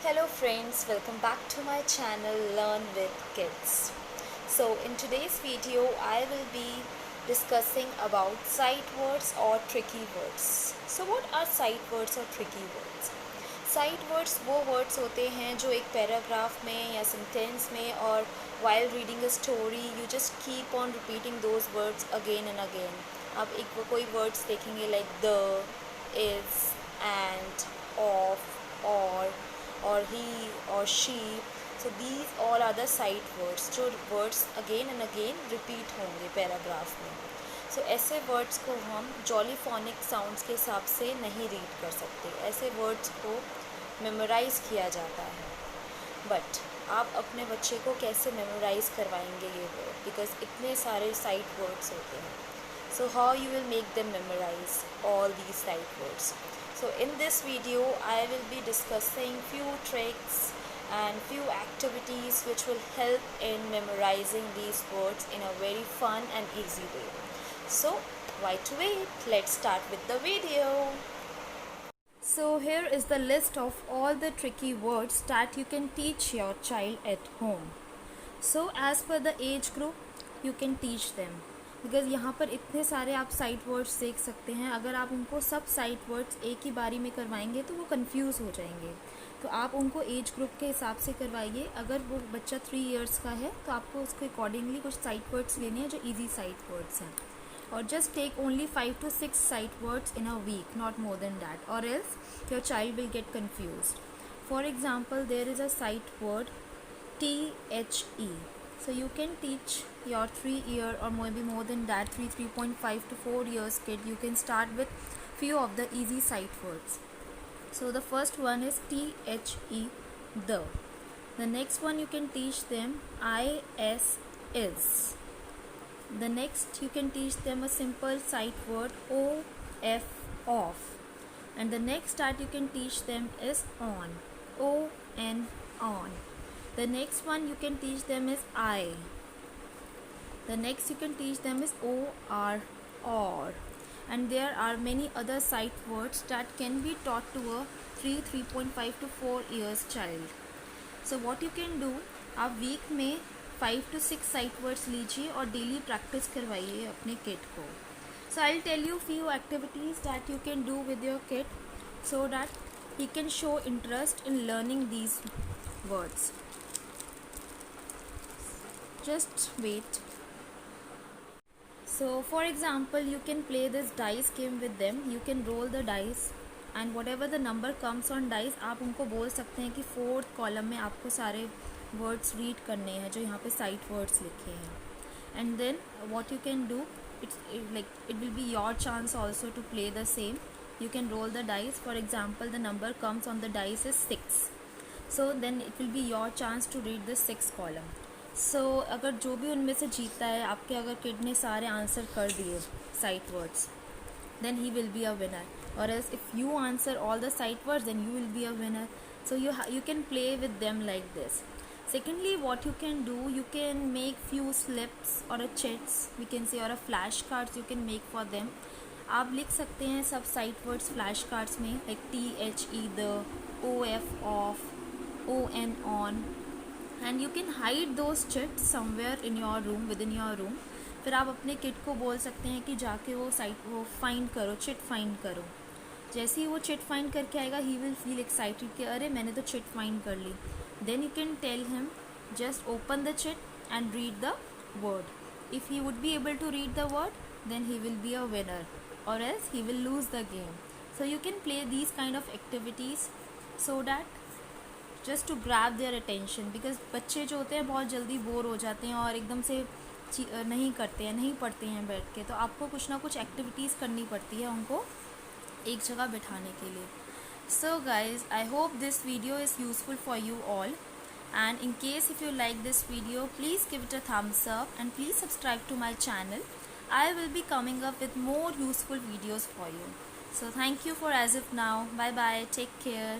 Hello friends, welcome back to my channel Learn with Kids. So in today's video I will be discussing about sight words or tricky words. So what are sight words or tricky words? Sight words वो words होते हैं जो एक paragraph में या sentence में और while reading a story you just keep on repeating those words again and again. आप एक कोई words देखेंगे like the, is, and, of, or he or she. So these all are the sight words जो words again and again repeat होंगे paragraph में. So ऐसे words को हम जॉलीफोनिक साउंड्स के हिसाब से नहीं रीड कर सकते. ऐसे words को मेमोराइज़ किया जाता है. बट आप अपने बच्चे को कैसे मेमोराइज़ करवाएंगे ये वर्ड, बिकॉज इतने सारे साइट वर्ड्स होते हैं. So how you will make them memorize all these sight words? So in this video I will be discussing few tricks and few activities which will help in memorizing these words in a very fun and easy way. So why to wait? Let's start with the video. So here is the list of all the tricky words that you can teach your child at home. So as per the age group you can teach them. Because यहाँ पर इतने सारे आप sight words देख सकते हैं. अगर आप उनको सब साइट वर्ड्स एक ही बारी में करवाएंगे तो वो कंफ्यूज हो जाएंगे. तो आप उनको एज ग्रुप के हिसाब से करवाइए. अगर वो बच्चा 3 इयर्स का है तो आपको उसके अकॉर्डिंगली कुछ साइट वर्ड्स लेने हैं जो ईजी साइट वर्ड्स हैं. और just take only 5 to 6 sight words in a week, not more than that, और else your child will get confused. For example there is a sight word THE. So you can teach your 3-year or maybe more than that 3.5 to 4 years kid. You can start with few of the easy sight words. So the first one is THE, the. The next one you can teach them IS, is. The next you can teach them a simple sight word OF, off. And the next that you can teach them is on, ON, on. The next one you can teach them is I. The next you can teach them is OR, or. And there are many other sight words that can be taught to a 3.5 to 4 years child. So what you can do, आप week में 5 to 6 sight words लीजिए और daily practice करवाइए अपने kid को. So I'll tell you few activities that you can do with your kid so that he can show interest in learning these words. Just wait. So for example you can play this dice game with them. You can roll the dice and whatever the number comes on dice आप उनको बोल सकते हैं कि 4th column में आपको सारे words read करने हैं जो यहाँ पे साइट वर्ड्स लिखे हैं. And then what you can do, it will be your chance also to play the same. You can roll the dice. For example the number comes on the dice is 6. So then it will be your chance to read the 6th column. So अगर जो भी उनमें से जीतता है, आपके अगर kid ने सारे आंसर कर दिए sight words, then he will be a winner. Or else if you answer all the sight words then you will be a winner. So you can play with them like this. Secondly what you can do, you can make few slips or a chits we can say, or a flash cards you can make for them. आप लिख सकते हैं सब sight words flash cards में, like THE, the, OF, off, ON, on. And you can hide those chits somewhere in your room, with in your room. फिर आप अपने kid को बोल सकते हैं कि जाके वो फाइंड करो, चिट फाइंड करो. जैसे ही वो चिट फाइंड करके आएगा ही विल फील एक्साइटेड कि अरे मैंने तो चिट फाइंड कर ली. Then you can tell him just open the chit and read the word. If he would be able to read the word then he will be a winner, और else he will lose the game. So you can play these kind of activities so that just to grab their attention. Because बच्चे जो होते हैं बहुत जल्दी bore हो जाते हैं और एकदम से नहीं करते हैं, नहीं पढ़ते हैं बैठ के. तो आपको कुछ ना कुछ एक्टिविटीज़ करनी पड़ती है उनको एक जगह बिठाने के लिए. So guys I hope this video is useful for you all. And in case if you like this video please give it a thumbs up and please subscribe to my channel. I will be coming up with more useful videos for you. So thank you for as of now. Bye bye. Take care.